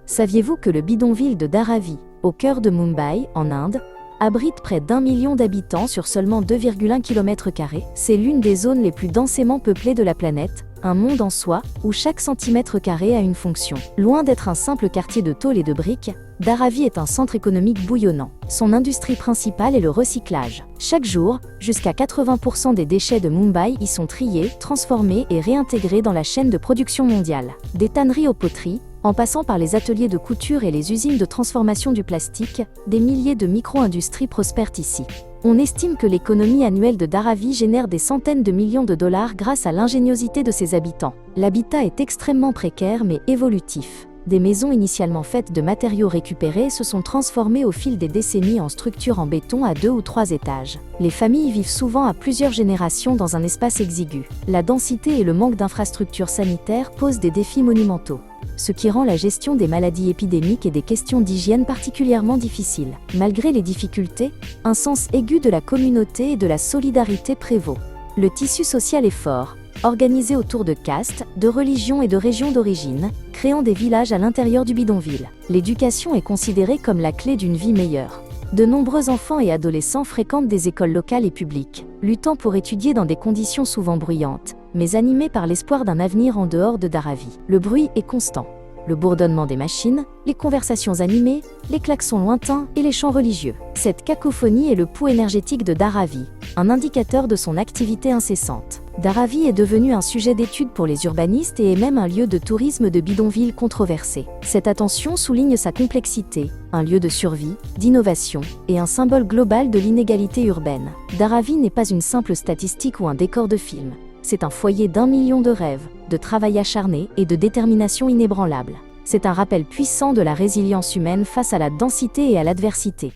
Saviez-vous que le bidonville de Dharavi, au cœur de Mumbai, en Inde, abrite près d'1 million d'habitants sur seulement 2,1 km²? C'est l'une des zones les plus densément peuplées de la planète, un monde en soi, où chaque centimètre carré a une fonction. Loin d'être un simple quartier de tôle et de briques, Dharavi est un centre économique bouillonnant. Son industrie principale est le recyclage. Chaque jour, jusqu'à 80% des déchets de Mumbai y sont triés, transformés et réintégrés dans la chaîne de production mondiale. Des tanneries aux poteries, en passant par les ateliers de couture et les usines de transformation du plastique, des milliers de micro-industries prospèrent ici. On estime que l'économie annuelle de Dharavi génère des centaines de millions de dollars grâce à l'ingéniosité de ses habitants. L'habitat est extrêmement précaire mais évolutif. Des maisons initialement faites de matériaux récupérés se sont transformées au fil des décennies en structures en béton à 2 ou 3 étages. Les familles vivent souvent à plusieurs générations dans un espace exigu. La densité et le manque d'infrastructures sanitaires posent des défis monumentaux, ce qui rend la gestion des maladies épidémiques et des questions d'hygiène particulièrement difficile. Malgré les difficultés, un sens aigu de la communauté et de la solidarité prévaut. Le tissu social est fort, organisé autour de castes, de religions et de régions d'origine, créant des villages à l'intérieur du bidonville. L'éducation est considérée comme la clé d'une vie meilleure. De nombreux enfants et adolescents fréquentent des écoles locales et publiques, luttant pour étudier dans des conditions souvent bruyantes, mais animés par l'espoir d'un avenir en dehors de Dharavi. Le bruit est constant. Le bourdonnement des machines, les conversations animées, les klaxons lointains et les chants religieux. Cette cacophonie est le pouls énergétique de Dharavi, un indicateur de son activité incessante. Dharavi est devenu un sujet d'étude pour les urbanistes et est même un lieu de tourisme de bidonville controversé. Cette attention souligne sa complexité, un lieu de survie, d'innovation et un symbole global de l'inégalité urbaine. Dharavi n'est pas une simple statistique ou un décor de film. C'est un foyer d'1 million de rêves, de travail acharné et de détermination inébranlable. C'est un rappel puissant de la résilience humaine face à la densité et à l'adversité.